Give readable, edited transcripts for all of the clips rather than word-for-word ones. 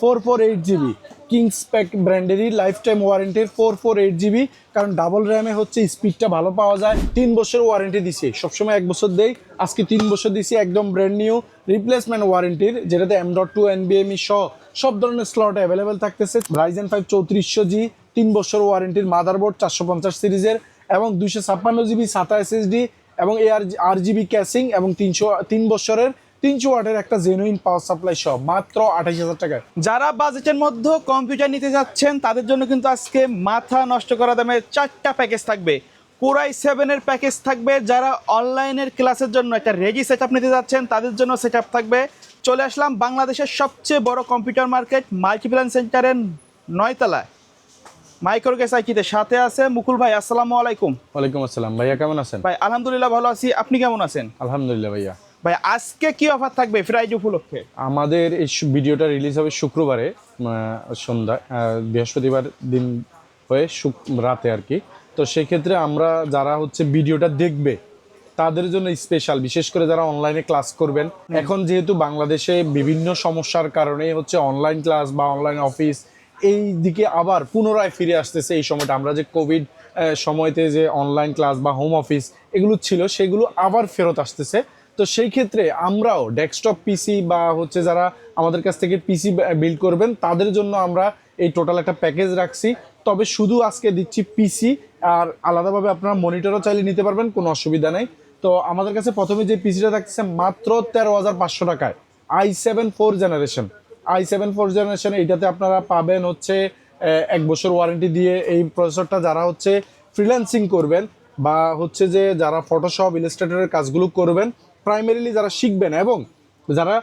448 GB Kings pack ব্র্যান্ডেরই lifetime ওয়ারেন্টির 448 GB, কারণ ডাবল র্যামে হচ্ছে স্পিডটা ভালো পাওয়া যায়। 3 বছর ওয়ারেন্টি দিছি, সবসময় 1 বছর দেই, আজকে 3 বছর দিছি একদম ব্র্যান্ড নিউ রিপ্লেসমেন্ট ওয়ারেন্টির, যেটাতে M.2 NVMe সহ সব ধরনের স্লট অ্যাভেলেবেল থাকতেছে। Ryzen 5 3400G 3 বছর ওয়ারেন্টির মাদারবোর্ড 450 সিরিজের এবং 256 জিবি SATA SSD এবং RGB ক্যাসিং এবং 3 বছরের 300 ওয়াটের একটা জেনুইন পাওয়ার সাপ্লাই সহ মাত্র 28,000 টাকায়। যারা বাজেটের মধ্যে কম্পিউটার নিতে যাচ্ছেন তাদের জন্য কিন্তু আজকে মাথা নষ্ট করা দামে 4টা প্যাকেজ থাকবে। Core i7-এর প্যাকেজ থাকবে। যারা অনলাইনের ক্লাসের জন্য একটা রেডি সেটআপ নিতে যাচ্ছেন তাদের জন্য সেটআপ থাকবে। চলে আসলাম বাংলাদেশের সবচেয়ে বড় কম্পিউটার মার্কেট মাল্টিপ্ল্যান সেন্টারের 9 তলায় মাইক্রোগেস আইকিতে। সাথে আছে মুকুল ভাই। আসসালামু আলাইকুম। ওয়ালাইকুম আসসালাম ভাইয়া, কেমন আছেন? ভাই আলহামদুলিল্লাহ ভালো আছি, আপনি কেমন আছেন? আলহামদুলিল্লাহ ভাইয়া। ভাই আজকে কি অফার থাকবে ফ্রাইডে উপলক্ষে? আমাদের এই ভিডিওটা রিলিজ হবে শুক্রবারে সন্ধ্যায়, বৃহস্পতিবার দিন হয়ে রাতে আর কি। তো সেক্ষেত্রে আমরা যারা হচ্ছে ভিডিওটা দেখবে তাদের জন্য স্পেশাল, বিশেষ করে যারা অনলাইনে ক্লাস করবেন। এখন যেহেতু বাংলাদেশে বিভিন্ন সমস্যার কারণে হচ্ছে অনলাইন ক্লাস বা অনলাইন অফিস এই দিকে আবার পুনরায় ফিরে আসতেছে। এই সময়টা আমরা যে কোভিড সময়তে যে অনলাইন ক্লাস বা হোম অফিস এগুলো ছিল সেগুলো আবার ফেরত আসতেছে। তো সেই ক্ষেত্রে আমরাও ডেস্কটপ পিসি বা হচ্ছে যারা আমাদের কাছ থেকে পিসি বিল্ড করবেন তাদের জন্য আমরা এই টোটাল একটা প্যাকেজ রাখছি। তবে শুধু আজকে দিচ্ছি পিসি, আর আলাদাভাবে আপনারা মনিটরও চাইলে নিতে পারবেন, কোনো অসুবিধা নেই। তো আমাদের কাছে প্রথমে যে পিসিটা থাকছে মাত্র 13,500 টাকায়, i7 4th generation. i7 4th generation এইটাতে আপনারা পাবেন হচ্ছে 1 বছর ওয়ারেন্টি দিয়ে। এই প্রসেসরটা যারা হচ্ছে ফ্রিল্যান্সিং করবেন বা হচ্ছে যে যারা ফটোশপ ইলাস্ট্রেটরের কাজগুলো করবেন, প্রাইমারিলি যারা শিখবেন এবং যারা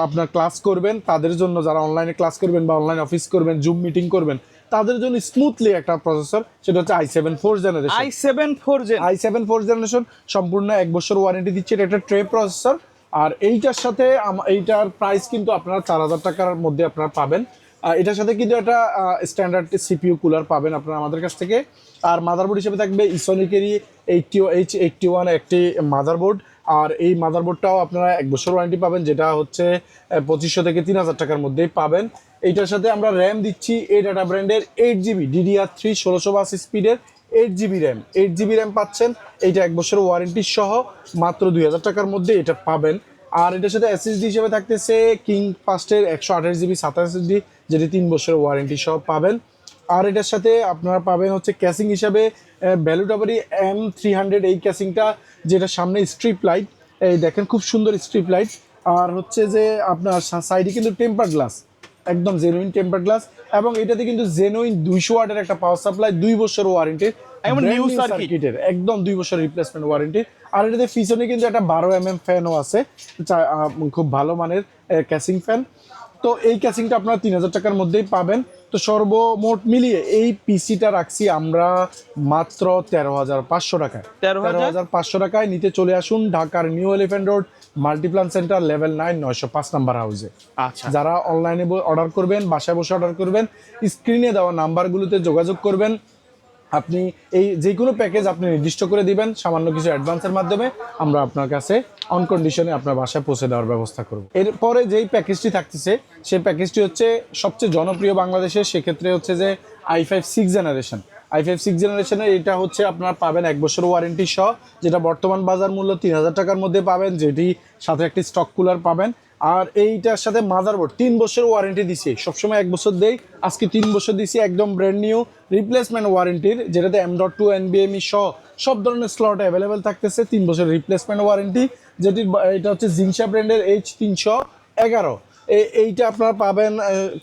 আপনার ক্লাস করবেন তাদের জন্য, যারা অনলাইনে ক্লাস করবেন বা অনলাইন অফিস করবেন, জুম মিটিং করবেন তাদের জন্য স্মুথলি একটা প্রসেসর, সেটা হচ্ছে i7 4th generation. i7 4th generation সম্পূর্ণ 1 বছর ওয়ারেন্টি দিচ্ছে। এটা একটা ট্রে প্রসেসর, আর এইটার সাথে এইটার প্রাইস কিন্তু আপনারা 4,000 টাকার মধ্যে আপনারা পাবেন। এটার সাথে কিন্তু একটা স্ট্যান্ডার্ড সিপিইউ কুলার পাবেন আপনারা আমাদের কাছ থেকে। আর মাদারবোর্ড হিসেবে থাকবে ইসোনিকেরই H81 একটি মাদারবোর্ড। আর এই মাদারবোর্ডটাও আপনারা 1 বছর ওয়ারেন্টি পাবেন, যেটা হচ্ছে 2500 থেকে 3,000 টাকার মধ্যেই পাবেন। এইটার সাথে আমরা র্যাম দিচ্ছি ADATA ব্র্যান্ডের 8GB DDR3 1620 স্পিডের 8GB র্যাম। 8GB র্যাম পাচ্ছেন, এইটা 1 বছর ওয়ারেন্টি সহ মাত্র 2,000 টাকার মধ্যে এটা পাবেন। আর এটার সাথে SSD হিসেবে থাকতেছে কিং ফাস্টের 128GB SATA SSD, যেটি 3 বছরের ওয়ারেন্টি সহ পাবেন। আর এটার সাথে আপনারা পাবেন হচ্ছে ক্যাসিং হিসাবে ভ্যালু টাবারি M300, এই ক্যাসিংটা যেটা সামনে স্ট্রিপ লাইট, এই দেখেন খুব সুন্দর স্ট্রিপ লাইট। আর হচ্ছে যে আপনার সাইডে কিন্তু টেম্পার গ্লাস, একদম জেনুইন টেম্পার গ্লাস, এবং এটাতে কিন্তু জেনুইন 200 ওয়াটের একটা পাওয়ার সাপ্লাই, 2 বছর ওয়ারেন্টির, নিউ সার্কিটের একদম 2 বছর রিপ্লেসমেন্ট ওয়ারেন্টি। আর এটাতে পিছনে কিন্তু একটা 12mm ফ্যানও আছে, খুব ভালো মানের ক্যাসিং ফ্যান। তো এই ক্যাসিংটা আপনারা 3,000 টাকার মধ্যেই পাবেন। তো সর্বমোট মিলিয়ে এই পিসিটা রাখছি আমরা মাত্র 13,500 টাকায়। 13,500 টাকায় নিতে চলে আসুন ঢাকার new Elephant road Multiplan centre level 9 905 number হাউসে। আচ্ছা, যারা অনলাইনে অর্ডার করবেন, বাসায় বসে অর্ডার করবেন, স্ক্রিনে দেওয়া নাম্বারগুলোতে যোগাযোগ করবেন। আপনি এই যে কোনো প্যাকেজ আপনি নির্দিষ্ট করে দিবেন, সামান্য কিছু অ্যাডভান্সের মাধ্যমে আমরা আপনার কাছে অন কন্ডিশনে আপনার বাসায় পৌঁছে দেওয়ার ব্যবস্থা করব। এরপরে যেই প্যাকেজটি থাকতেছে সেই প্যাকেজটি হচ্ছে সবচেয়ে জনপ্রিয় বাংলাদেশে, সেক্ষেত্রে হচ্ছে যে i5 6th generation. i5 6th জেনারেশনের এটা হচ্ছে আপনার পাবেন 1 বছর ওয়ারেন্টি সহ, যেটা বর্তমান বাজার মূল্য 3,000 টাকার মধ্যে পাবেন, যেটি সাথে একটি স্টক কুলার পাবেন। আর এইটার সাথে মাদারবোর্ড 3 বছর ওয়ারেন্টি দিছি, সবসময় 1 বছর দেই, আজকে 3 বছর দিছি একদম ব্র্যান্ড নিউ রিপ্লেসমেন্ট ওয়ারেন্টির, যেটাতে M.2 NVMe সহ সব ধরনের স্লট অ্যাভেলেবেল থাকতেছে। 3 বছর রিপ্লেসমেন্ট ওয়ারেন্টি, যেটি এটা হচ্ছে জিনশা ব্র্যান্ডের H311। এইটা আপনারা পাবেন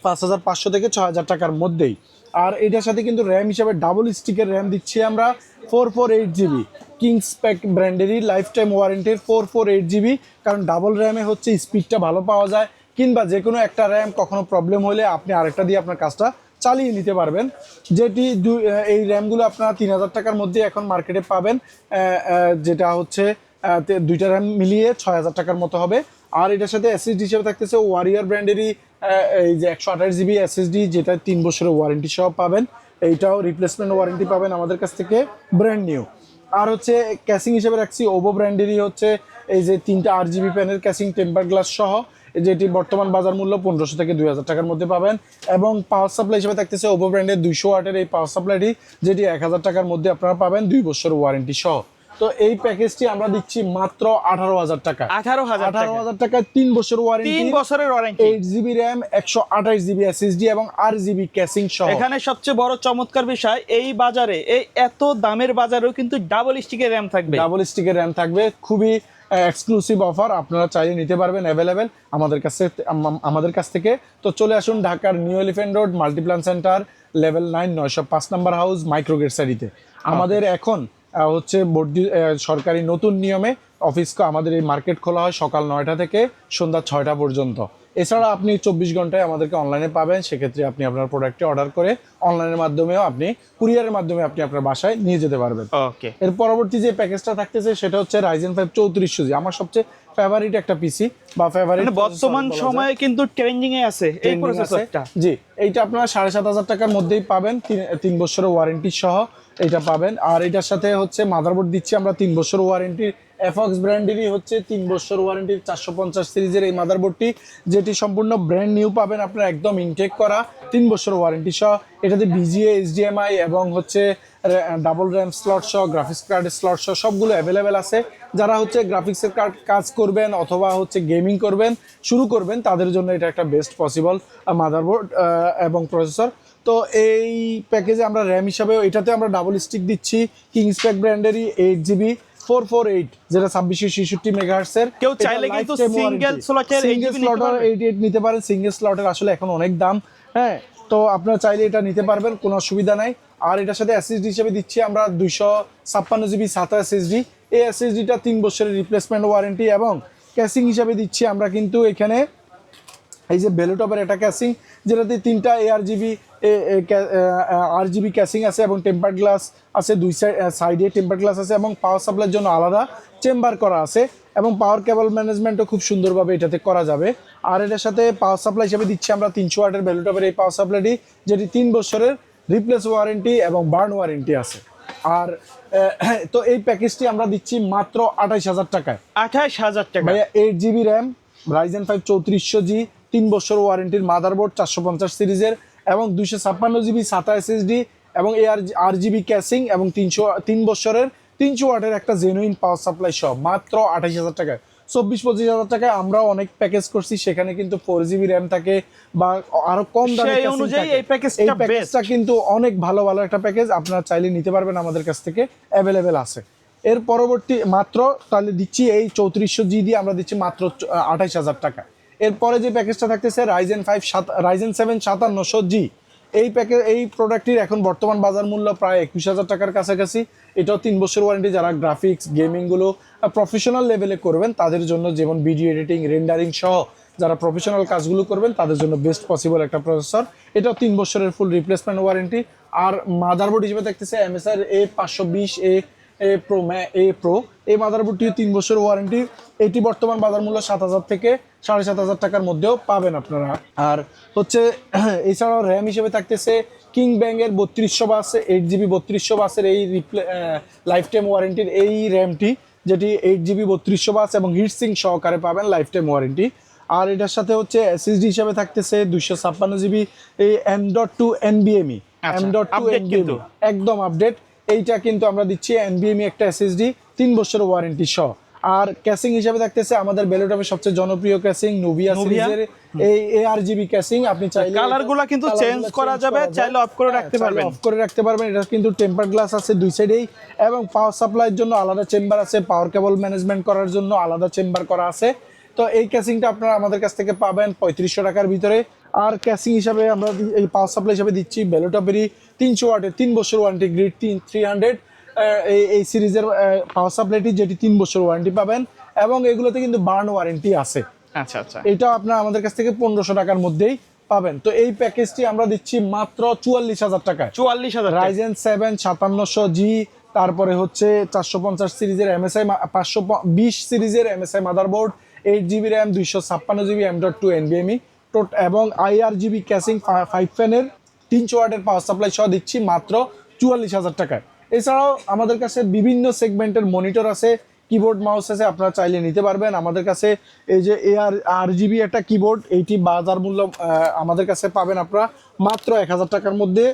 5,500 থেকে 6,000 টাকার মধ্যেই। আর এটার সাথে কিন্তু র্যাম হিসাবে ডাবল স্টিকের র্যাম দিচ্ছি আমরা 448GB কিংস প্যাক ব্র্যান্ডেরই লাইফ টাইম ওয়ারেন্টির 448GB, কারণ ডাবল র্যামে হচ্ছে স্পিডটা ভালো পাওয়া যায়, কিংবা যে কোনো একটা র্যাম কখনো প্রবলেম হলে আপনি আরেকটা দিয়ে আপনার কাজটা চালিয়ে নিতে পারবেন। যেটি এই র্যামগুলো আপনারা 3,000 টাকার মধ্যে এখন মার্কেটে পাবেন, যেটা হচ্ছে 2টা র্যাম মিলিয়ে 6,000 টাকার মতো হবে। আর এটার সাথে SSD হিসেবে থাকতেছে ওয়ারিয়ার ব্র্যান্ডেরই এই যে 128GB SSD, যেটা 3 বছরের ওয়ারেন্টি সহ পাবেন। এইটাও রিপ্লেসমেন্ট ওয়ারেন্টি পাবেন আমাদের কাছ থেকে ব্র্যান্ড নিউ। আর হচ্ছে ক্যাসিং হিসেবে রাখছি ওভো ব্র্যান্ডেরই হচ্ছে এই যে 3টা RGB প্যানের ক্যাসিং টেম্পার গ্লাস সহ। যেটি বর্তমান বাজার মূল্য 1500 থেকে 2000 টাকার মধ্যে পাবেন। এবং পাওয়ার সাপ্লাই হিসেবে থাকতেছে ওপো ব্র্যান্ডের 200 ওয়াটের এই পাওয়ার সাপ্লাইটি, যেটি 1000 টাকার মধ্যে আপনারা পাবেন 2 বছর ওয়ারেন্টি সহ। তো এই প্যাকেজটি আমরা দিচ্ছি মাত্র 18,000 টাকা। 18,000 টাকা 3 বছর ওয়ারেন্টি, 3 বছরের warranty, 8GB RAM, 128GB SSD এবং 8GB ক্যাসিং সহ। এখানে সবচেয়ে বড় চমৎকার বিষয়, এই বাজারে এই এত দামের বাজারেও কিন্তু ডাবল স্টিকের র্যাম থাকবে। ডাবল স্টিকের র্যাম থাকবে, খুবই এক্সক্লুসিভ অফার, আপনারা চাইলে নিতে পারবেন, অ্যাভেলেবেল আমাদের কাছ থেকে। তো চলে আসুন ঢাকার new Elephant road Multiplan centre, level 9 905 নম্বর হাউস, মাইক্রোগেট সারিতে। আমাদের এখন হচ্ছে সরকারি নতুন নিয়মে আমাদের এই মার্কেট খোলা হয় সকাল 9টা থেকে সন্ধ্যা 6টা পর্যন্ত। এছাড়া আপনি 24 ঘন্টায় আমাদেরকে অনলাইনে পাবেন, সেক্ষেত্রে আপনি আপনার প্রোডাক্টটি অর্ডার করে অনলাইনের মাধ্যমেও আপনি কুরিয়ারের মাধ্যমে আপনি আপনার বাসায় নিয়ে যেতে পারবেন। ওকে, এর পরবর্তী যে প্যাকেজটা থাকতেছে সেটা হচ্ছে Ryzen 5 3400G, আমার সবচেয়ে ফেভারিট একটা পিসি বা ফেভারিট, বর্তমান সময়ে কিন্তু ট্রেন্ডিং এ আছে এই প্রসেসরটা। জি, এইটা আপনারা 7,500 টাকার মধ্যেই পাবেন, 3 বছরের ওয়ারেন্টি সহ এটা পাবেন। আর এটার সাথে হচ্ছে মাদারবোর্ড দিচ্ছি আমরা 3 বছর ওয়ারেন্টির, এফঅক্স ব্র্যান্ডেরই হচ্ছে 3 বছর ওয়ারেন্টির 450 সিরিজের এই মাদারবোর্ডটি, যেটি সম্পূর্ণ ব্র্যান্ড নিউ পাবেন আপনারা, একদম ইনটেক করা, 3 বছর ওয়ারেন্টি সহ। এটাতে বিজিএ, এইচডিএমআই এবং হচ্ছে ডাবল র্যাম স্লট সহ, গ্রাফিক্স কার্ডের স্লট সহ সবগুলো অ্যাভেলেবেল আছে। যারা হচ্ছে গ্রাফিক্সের কাজ করবেন অথবা হচ্ছে গেমিং শুরু করবেন, তাদের জন্য এটা একটা বেস্ট পসিবল মাদারবোর্ড এবং প্রসেসর। তো এই প্যাকেজে আমরা র্যাম হিসাবেও এটাতে আমরা ডাবল স্টিক দিচ্ছি কিংসপ্যাক ব্র্যান্ডেরই 8GB 448, যেটা 2666 মেগাহার্টজের। কেউ চাইলে কিন্তু সিঙ্গেল স্লটের 88 নিতে পারেন। সিঙ্গেল স্লটের আসলে এখন অনেক দাম, হ্যাঁ, তো আপনারা চাইলে এটা নিতে পারবেন, কোনো অসুবিধা নাই। আর এটার সাথে এসএসডি হিসেবে দিচ্ছি আমরা 256GB SATA এসএসডি। এই এসএসডিটা 3 বছরের রিপ্লেসমেন্ট ওয়ারেন্টি, এবং ক্যাসিং হিসাবে দিচ্ছি আমরা কিন্তু এখানে এই যে বেলুটপের একটা ক্যাসিং, যেটাতে 3টা আরজিবি ক্যাসিং আছে এবং টেম্পার গ্লাস আছে, দুই সাইডে টেম্পার গ্লাস আছে, এবং পাওয়ার সাপ্লাইয়ের জন্য আলাদা চেম্বার করা আছে, এবং পাওয়ার কেবল ম্যানেজমেন্টও খুব সুন্দরভাবে এটাতে করা যাবে। আর এটার সাথে পাওয়ার সাপ্লাই হিসেবে দিচ্ছি আমরা 300 ওয়াটের বেলুটপের এই পাওয়ার সাপ্লাইটি, যেটি 3 বছরের রিপ্লেস ওয়ারেন্টি এবং বার্ন ওয়ারেন্টি আছে। আর তো এই প্যাকেজটি আমরা দিচ্ছি মাত্র 28,000 টাকায়। 28,000 টাকা ভাইয়া, 8GB র্যাম, Ryzen 5 3400G, 3 বছর ওয়ারেন্টির মাদারবোর্ড 450 সিরিজের, এবং 256GB SATA এসএসডি, এবং আরজিবি ক্যাসিং, এবং 3 বছরের 300 ওয়াটের একটা জেনুইন পাওয়ার সাপ্লাই সহ মাত্র 28,000 টাকায়। 24-25,000 টাকায় আমরা অনেক প্যাকেজ করছি, সেখানে কিন্তু 4GB র্যাম থাকে বা আরো কম দামে সেই অনুযায়ী এই প্যাকেজটা কিন্তু অনেক ভালো একটা প্যাকেজ, আপনারা চাইলে নিতে পারবেন, আমাদের কাছ থেকে অ্যাভেলেবেল আছে। এর পরবর্তী মাত্র তাহলে দিচ্ছি এই 3400G দিয়ে আমরা দিচ্ছি মাত্র 28,000 টাকা। এরপরে যে প্যাকেজটা থাকতেছে Ryzen 7 5700G, এই প্রোডাক্টটির এখন বর্তমান বাজার মূল্য প্রায় 21,000 টাকার কাছাকাছি। এটাও 3 বছর ওয়ারেন্টি। যারা গ্রাফিক্স গেমিংগুলো প্রফেশনাল লেভেলে করবেন তাদের জন্য, যেমন ভিডিও এডিটিং, রেন্ডারিং সহ যারা প্রফেশনাল কাজগুলো করবেন তাদের জন্য বেস্ট পসিবল একটা প্রসেসর। এটাও 3 বছরের ফুল রিপ্লেসমেন্ট ওয়ারেন্টি। আর মাদারবোর্ড হিসেবে দেখতেছে MSI A520 এই মাদারবোর্ডটিও 3 বছর ওয়ারেন্টি। এটি বর্তমান বাজার মূল্য 7,000 থেকে 7,500 টাকার মধ্যেও পাবেন আপনারা। আর হচ্ছে এছাড়াও র্যাম হিসেবে থাকতেছে কিং ব্যাংয়ের 3200 বাস, 8GB 3200 বাসের এই লাইফ টাইম ওয়ারেন্টির এই র্যামটি, যেটি 8GB 3200 বাস এবং হিটসিং সহকারে পাবেন লাইফ টাইম ওয়ারেন্টি। আর এটার সাথে হচ্ছে এসএসডি হিসেবে থাকতেছে 256GB এই M.2 NVMe, একদম আপডেট। এইটা কিন্তু আমরা দিচ্ছি NVMe একটা এসএসডি, 3 বছর ওয়ারেন্টি সহ। আর ক্যাসিং হিসেবে থাকতেছে আমাদের বেলুটপের সবচেয়ে জনপ্রিয় ক্যাসিং নুভিয়া সিরিজের এই ARGB ক্যাসিং। আপনি চাইলে কালারগুলো কিন্তু চেঞ্জ করা যাবে, চাইলে অফ করে রাখতে পারবেন। এটা কিন্তু টেম্পার গ্লাস আছে দুই সাইডেই, এবং পাওয়ার সাপ্লাইয়ের জন্য আলাদা চেম্বার আছে, পাওয়ার কেবল ম্যানেজমেন্ট করার জন্য আলাদা চেম্বার করা আছে। তো এই ক্যাসিংটা আপনারা আমাদের কাছ থেকে পাবেন 3500 টাকার ভিতরে। আর ক্যাসিং হিসাবে আমরা এই পাওয়ার সাপ্লাই হিসাবে দিচ্ছি বেলুটপেরই 300 ওয়াটের 3 বছর ওয়ারেন্টি গ্রিড 300 এই সিরিজের পাওয়ার সাপ্লাইটি, যেটি 3 বছর ওয়ারেন্টি পাবেন, এবং এগুলোতে কিন্তু বার্ন ওয়ারেন্টি আছে। আচ্ছা আচ্ছা, এটা আপনারা আমাদের কাছ থেকে 1500 টাকার মধ্যেই পাবেন। তো এই প্যাকেজটি আমরা দিচ্ছি মাত্র 44,000 টাকায়। 44,000 Ryzen 7 5700G, তারপরে হচ্ছে 450 সিরিজের MSI 520 সিরিজের MSI motherboard, 8GB RAM, 256GB M.2 NVMe এবং IRGB ক্যাসিং 5 ফ্যানের 300 ওয়াটের পাওয়ার সাপ্লাই সহ দিচ্ছি মাত্র 44,000 টাকায়। এছাড়াও আমাদের কাছে বিভিন্ন সেগমেন্টের মনিটর আছে, কিবোর্ড মাউস আছে, আপনারা চাইলে নিতে পারবেন আমাদের কাছে। এই যে ARGB একটা কিবোর্ড, এইটি বাজার মূল্য আমাদের কাছে পাবেন আপনারা মাত্র 1000 টাকার মধ্যে।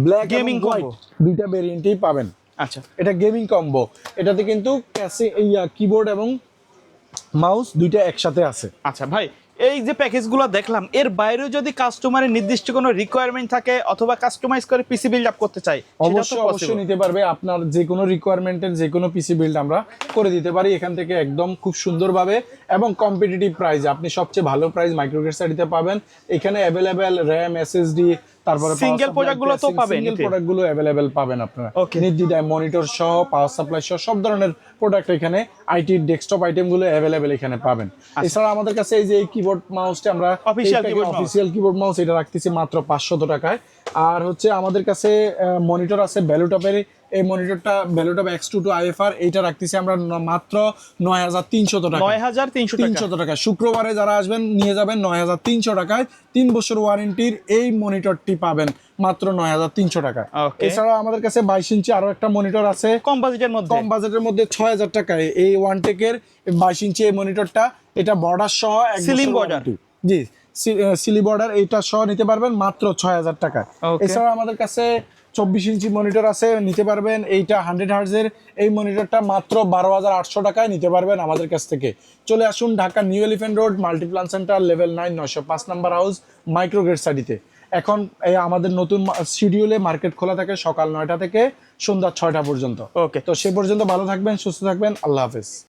Black gaming Gaming combo। দুইটা ভেরিয়েন্টই পাবেন। আচ্ছা, এটা গেমিং কম্বো, এটাতে কিন্তু কিবোর্ড এবং মাউস দুইটা একসাথে আছে। আচ্ছা ভাই, এই যে প্যাকেজগুলো দেখলাম, এর বাইরেও যদি কাস্টমারের নির্দিষ্ট কোনো রিকোয়ারমেন্ট থাকে অথবা কাস্টমাইজ করে পিসি বিল্ড আপ করতে চাই, অবশ্যই অবশ্যই নিতে পারবে। আপনার যে কোনো রিকোয়ারমেন্টের যে কোনো পিসি বিল্ড আমরা করে দিতে পারি এখান থেকে, একদম খুব সুন্দরভাবে এবং কম্পিটিটিভ প্রাইসে। আপনি সবচেয়ে ভালো প্রাইস মাইক্রোগেট সাইডিতে পাবেন। এখানে অ্যাভেলেবেল র্যাম, SSD, তারপরে সিঙ্গেল প্রোডাক্টগুলো তো পাবেন, সিঙ্গেল প্রোডাক্টগুলো অ্যাভেলেবেল পাবেন আপনারা। নির্দ্বিধায় মনিটর সহ, পাওয়ার সাপ্লাই সহ সব ধরনের প্রোডাক্ট এখানে, আইটি ডেস্কটপ আইটেমগুলো অ্যাভেলেবেল এখানে পাবেন। এছাড়া আমাদের কাছে এই যে এই কিবোর্ড মাউসটা আমরা অফিসিয়াল কিবোর্ড মাউস এটা রাখতেছি মাত্র 500 টাকায়। আর হচ্ছে আমাদের কাছে মনিটর আছে ভ্যালুটপের, এই মনিটরটা ভ্যালুটপ X22 IFR, এইটা রাখতেছি আমরা মাত্র 9300 টাকা। 9300 টাকা। শুক্রবারে যারা আসবেন নিয়ে যাবেন 9300 টাকায়। 3 বছর ওয়ারেন্টির এই মনিটরটি পাবেন মাত্র 9300 টাকা। এছাড়া আমাদের কাছে 22 ইঞ্চি আরো একটা মনিটর আছে কম বাজেটের মধ্যে 6000 টাকায়। এই ওয়ানটেকের 22 ইঞ্চি এই মনিটরটা, এটা বর্ডার সহ সিলিং বর্ডার, জি সিলি বর্ডার, এইটা সহ নিতে পারবেন মাত্র 6000 টাকায়। এছাড়া আমাদের কাছে 24 ইঞ্চি মনিটর আছে, নিতে পারবেন এইটা 100 হার্জের এই মনিটরটা মাত্র 12800 টাকায় নিতে পারবেন আমাদের কাছ থেকে। চলে আসুন Dhaka New Elephant Road Multiplan Center level 9 905 number house Microgate সাইডিতে। এখন এই আমাদের নতুন শিডিউলে মার্কেট খোলা থাকে সকাল 9টা থেকে সন্ধ্যা 6টা পর্যন্ত। ওকে, তো সে পর্যন্ত ভালো থাকবেন, সুস্থ থাকবেন, আল্লাহ হাফেজ।